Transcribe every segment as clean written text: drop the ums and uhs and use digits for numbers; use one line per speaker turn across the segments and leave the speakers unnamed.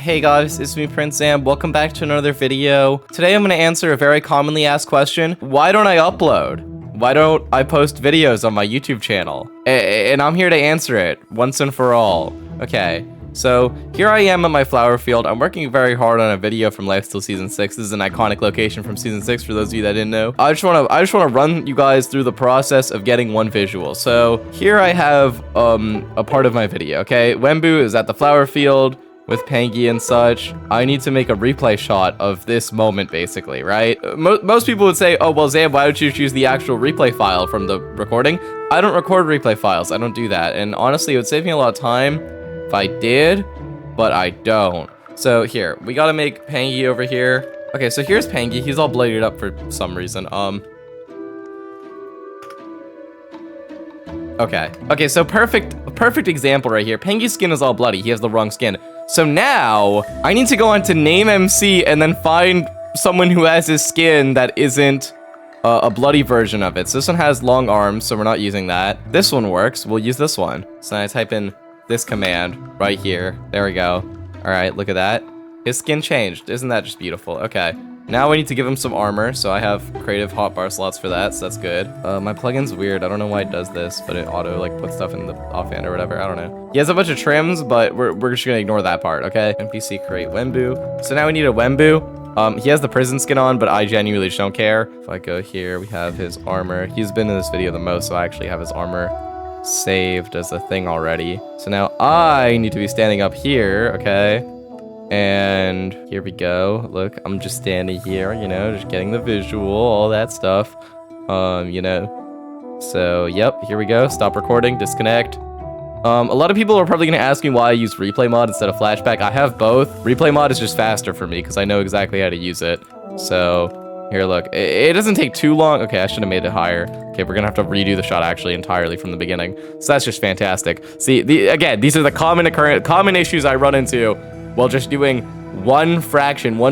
Hey guys, it's me Prince Sam. Welcome back to another video. Today I'm going to answer a very commonly asked question. Why don't I upload? Why don't I post videos on my YouTube channel? And I'm here to answer it once and for all. Okay, so here I am at my flower field. I'm working very hard on a video from Lifesteal Season 6. This is an iconic location from Season 6 for those of you that didn't know. I just want to run you guys through the process of getting one visual. So here I have a part of my video, okay? Wembu is at the flower field with Pangy and such. I need to make a replay shot of this moment, basically, right? Most people would say, oh, well, Zam, why don't you choose the actual replay file from the recording? I don't record replay files. I don't do that. And honestly, it would save me a lot of time if I did, but I don't. So here, we gotta make Pangy over here. Okay, so here's Pangy. He's all bloodied up for some reason. Okay, so perfect example right here. Pangy's skin is all bloody. He has the wrong skin. So now, I need to go on to name MC and then find someone who has his skin that isn't a bloody version of it. So this one has long arms, so we're not using that. This one works. We'll use this one. So I type in this command right here. There we go. All right, look at that. His skin changed. Isn't that just beautiful? Okay. Now we need to give him some armor, so I have creative hotbar slots for that, so that's good. My plugin's weird. I don't know why it does this, but it auto like puts stuff in the offhand or whatever. I don't know. He has a bunch of trims, but we're just gonna ignore that part, okay? NPC create Wembu. So now we need a Wembu. He has the prison skin on, but I genuinely just don't care. If I go here, we have his armor. He's been in this video the most, so I actually have his armor saved as a thing already. So now I need to be standing up here, okay? And here we go. Look, I'm just standing here, you know, just getting the visual, all that stuff. You know. So, yep, here we go. Stop recording, disconnect. A lot of people are probably going to ask me why I use replay mod instead of flashback. I have both. Replay mod is just faster for me because I know exactly how to use it. So, here, look. It doesn't take too long. Okay, I should have made it higher. Okay, we're going to have to redo the shot actually entirely from the beginning. So that's just fantastic. See, again, these are the common issues I run into while just doing one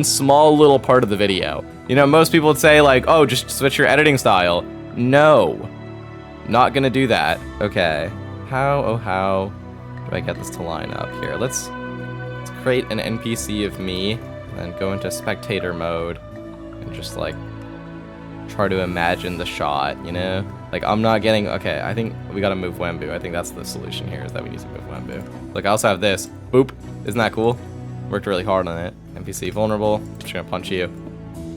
small little part of the video. You know, most people would say like, oh, just switch your editing style. No, not gonna do that. Okay, how do I get this to line up here? Let's create an NPC of me and then go into spectator mode and just like try to imagine the shot, you know? Like I'm not getting, okay, I think we gotta move Wembu. I think that's the solution here, is that we need to move Wembu. Look, I also have this. Boop, isn't that cool? Worked really hard on it. NPC vulnerable. Just gonna punch you.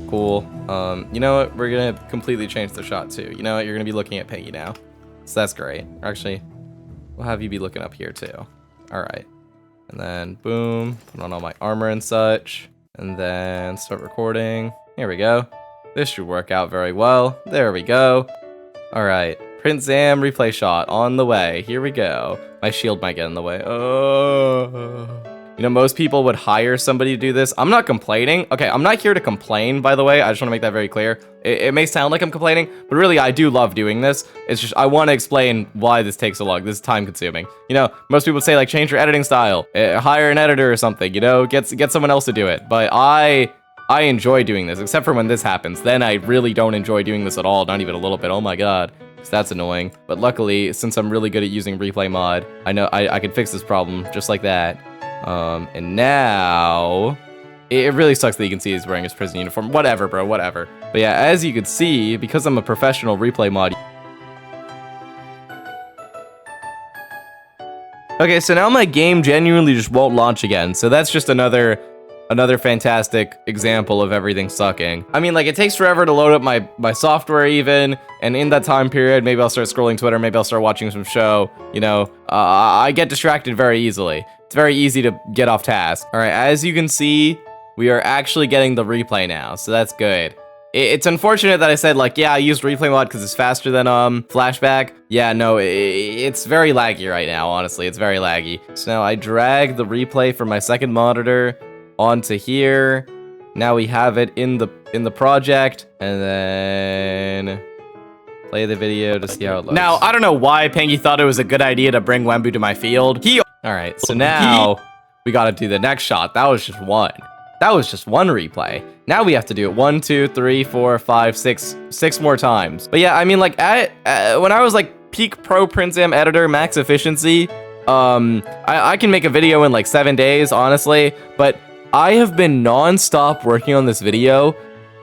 Cool. You know what? We're gonna completely change the shot too. You know what? You're gonna be looking at Peggy now. So that's great. Actually, we'll have you be looking up here too. Alright. And then boom. Put on all my armor and such. And then start recording. Here we go. This should work out very well. There we go. Alright. Prince Zam replay shot on the way. Here we go. My shield might get in the way. Oh. You know, most people would hire somebody to do this. I'm not complaining. Okay, I'm not here to complain, by the way. I just want to make that very clear. It may sound like I'm complaining, but really, I do love doing this. It's just, I want to explain why this takes so long. This is time consuming. You know, most people say, like, change your editing style. Hire an editor or something, you know? Get someone else to do it. But I enjoy doing this, except for when this happens. Then I really don't enjoy doing this at all. Not even a little bit. Oh my god. So that's annoying. But luckily, since I'm really good at using replay mod, I know I can fix this problem just like that. And now it really sucks that you can see he's wearing his prison uniform. Whatever, bro, whatever. But yeah, as you can see, because I'm a professional replay mod. Okay, so now my game genuinely just won't launch again. So that's just another fantastic example of everything sucking. I mean, like, it takes forever to load up my software even, and in that time period, maybe I'll start scrolling Twitter, maybe I'll start watching some show, you know. I get distracted very easily. It's very easy to get off task. All right, as you can see, we are actually getting the replay now, so that's good. It's unfortunate that I said, like, yeah, I used replay mod because it's faster than flashback. Yeah, no, it's very laggy right now, honestly. It's very laggy. So now I drag the replay from my second monitor onto here. Now we have it in the project, and then play the video to see how it looks. Now, I don't know why Pangy thought it was a good idea to bring Wembu to my field. All right, so now we gotta do the next shot. That was just one. That was just one replay. Now we have to do it 1, 2, 3, 4, 5, 6 more times. But yeah, I mean, like, when I was like peak pro Prince Zam editor, max efficiency, I can make a video in like 7 days, honestly, but I have been non-stop working on this video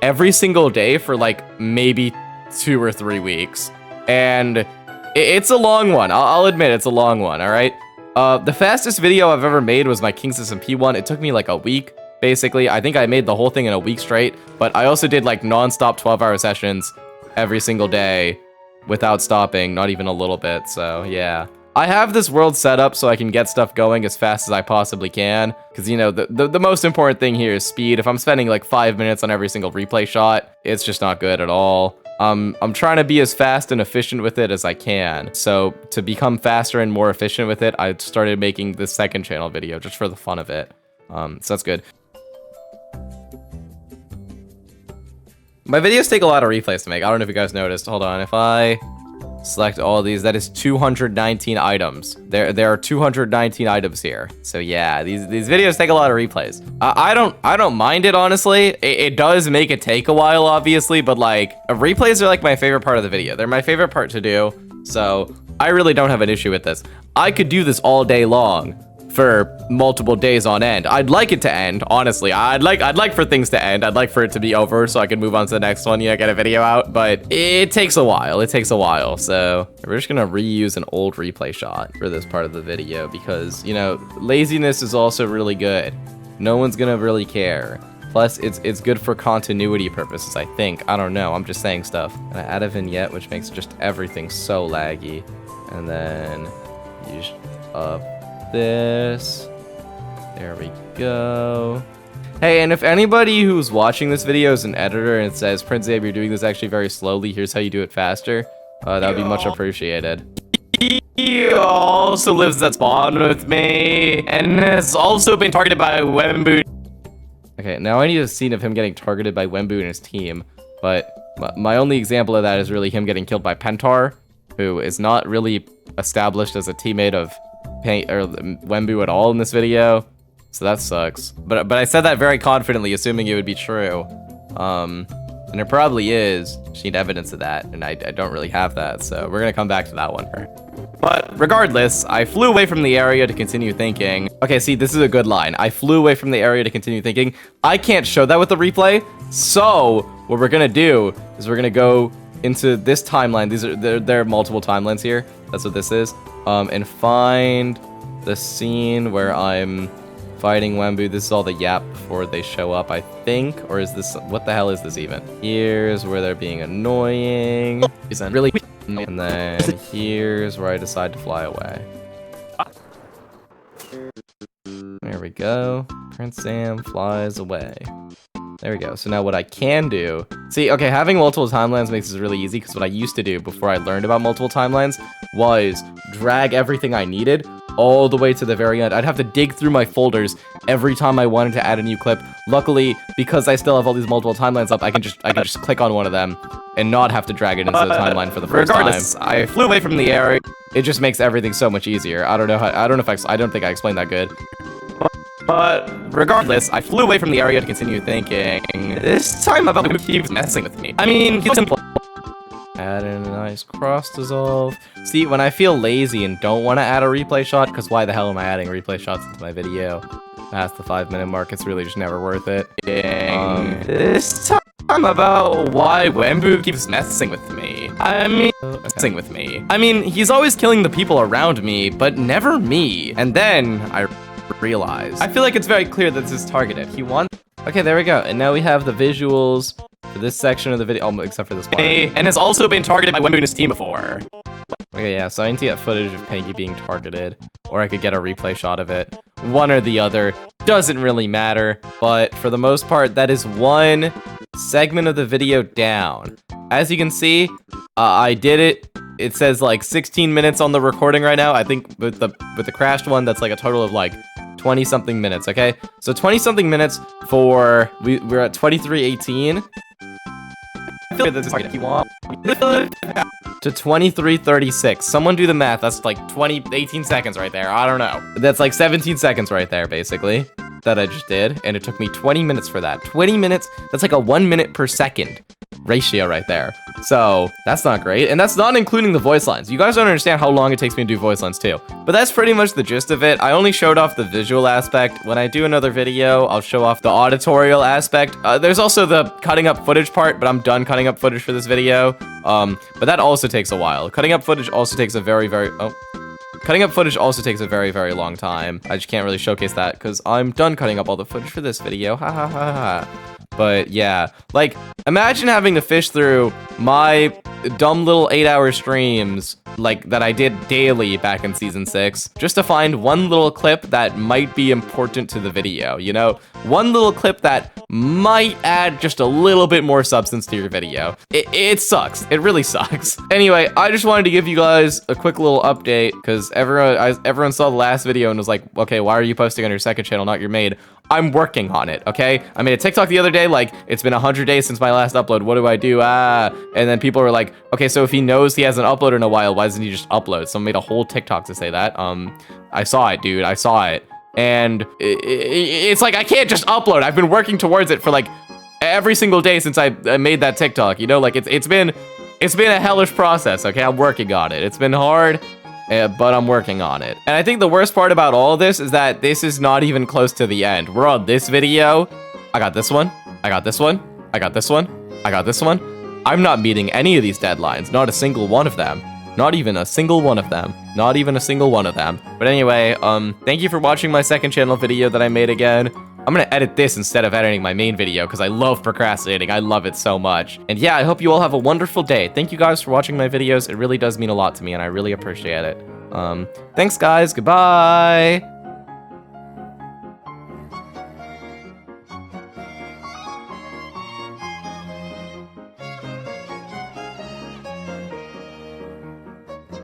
every single day for like maybe 2 or 3 weeks. And it's a long one. I'll admit it's a long one, all right? The fastest video I've ever made was my King System P1. It took me like a week, basically. I think I made the whole thing in a week straight, but I also did like non-stop 12-hour sessions every single day without stopping, not even a little bit, so yeah. I have this world set up so I can get stuff going as fast as I possibly can, because, you know, the most important thing here is speed. If I'm spending like 5 minutes on every single replay shot, it's just not good at all. I'm trying to be as fast and efficient with it as I can. So to become faster and more efficient with it, I started making this second channel video just for the fun of it. So that's good. My videos take a lot of replays to make. I don't know if you guys noticed. Hold on. If I select all of these, that is 219 items. There are 219 items here. So yeah, these videos take a lot of replays. I don't mind it, honestly. It does make it take a while, obviously, but like replays are like my favorite part of the video. They're my favorite part to do. So I really don't have an issue with this. I could do this all day long for multiple days on end. I'd like it to end, honestly. I'd like for things to end. I'd like for it to be over so I can move on to the next one, you know, get a video out, but it takes a while. It takes a while. So we're just gonna reuse an old replay shot for this part of the video because, you know, laziness is also really good. No one's gonna really care. Plus, it's good for continuity purposes, I think. I don't know, I'm just saying stuff. And I add a vignette, which makes just everything so laggy. And then use this. There we go. Hey, and if anybody who's watching this video is an editor and it says, Prince Abe, you're doing this actually very slowly, here's how you do it faster, that would be much appreciated. He also lives at spawn with me, and has also been targeted by Wembu. Okay, now I need a scene of him getting targeted by Wembu and his team, but my only example of that is really him getting killed by Pentar, who is not really established as a teammate of Wembu at all in this video, so that sucks. But I said that very confidently, assuming it would be true. And it probably is. Just need evidence of that, and I don't really have that, so we're gonna come back to that one. But regardless, I flew away from the area to continue thinking. Okay, see, this is a good line. I flew away from the area to continue thinking. I can't show that with the replay, so what we're gonna do is we're gonna go into this timeline. There are multiple timelines here. That's what this is. And find the scene where I'm fighting Wembu. This is all the yap before they show up, I think. Or is this, what the hell is this even? Here's where they're being annoying. Really? And then here's where I decide to fly away. There we go. Prince Sam flies away. There we go. So now what I can do... See, okay, having multiple timelines makes this really easy, because what I used to do before I learned about multiple timelines was drag everything I needed all the way to the very end. I'd have to dig through my folders every time I wanted to add a new clip. Luckily, because I still have all these multiple timelines up, I can just click on one of them and not have to drag it into the timeline for the first time. I flew away from the area. It just makes everything so much easier. I don't think I explained that good. But regardless, I flew away from the area to continue thinking. This time about who keeps messing with me. I mean, he's simple. Add in a nice cross dissolve. See, when I feel lazy and don't want to add a replay shot, because why the hell am I adding replay shots into my video? Past the 5-minute mark, it's really just never worth it. This time about why Wembu keeps messing with me. I mean, he's always killing the people around me, but never me. And then I realize. I feel like it's very clear that this is targeted. He wants... Okay, there we go. And now we have the visuals for this section of the video, except for this part. And has also been targeted by Wembu and his team before. Okay, yeah, so I need to get footage of Pengy being targeted, or I could get a replay shot of it. One or the other. Doesn't really matter, but for the most part, that is one segment of the video down. As you can see, I did it. It says like 16 minutes on the recording right now. I think with the crashed one, that's like a total of like 20 something minutes, okay? So 20 something minutes for, we're at 23:18. I feel like this is hard if you want. To 23:36. Someone do the math. That's like 18 seconds right there. I don't know. That's like 17 seconds right there, basically, that I just did. And it took me 20 minutes for that. 20 minutes, that's like a 1 minute per second. ratio right there. So that's not great. And that's not including the voice lines. You guys don't understand how long it takes me to do voice lines too. But that's pretty much the gist of it. I only showed off the visual aspect. When I do another video, I'll show off the auditorial aspect. There's also the cutting up footage part, but I'm done cutting up footage for this video. But that also takes a while. Cutting up footage also takes a very very long time. I just can't really showcase that because I'm done cutting up all the footage for this video. Ha ha ha ha. But yeah, like, imagine having to fish through my dumb little 8-hour streams, like, that I did daily back in Season 6, just to find one little clip that might be important to the video, you know? One little clip that might add just a little bit more substance to your video. It sucks. It really sucks. Anyway, I just wanted to give you guys a quick little update, because everyone saw the last video and was like, okay, why are you posting on your second channel, not your main? I'm working on it, okay? I made a TikTok the other day, like, it's been 100 days since my last upload. What do I do? And then people were like, okay, so if he knows he hasn't uploaded in a while, why doesn't he just upload? So I made a whole TikTok to say that. I saw it, dude. I saw it. And it's like, I can't just upload. I've been working towards it for, like, every single day since I made that TikTok, you know? Like, it's been a hellish process, okay? I'm working on it. It's been hard, but I'm working on it. And I think the worst part about all of this is that this is not even close to the end. We're on this video. I got this one. I got this one. I got this one. I got this one. I'm not meeting any of these deadlines. Not a single one of them. Not even a single one of them. Not even a single one of them. But anyway, thank you for watching my second channel video that I made again. I'm gonna edit this instead of editing my main video because I love procrastinating. I love it so much. And yeah, I hope you all have a wonderful day. Thank you guys for watching my videos. It really does mean a lot to me and I really appreciate it. Thanks guys. Goodbye.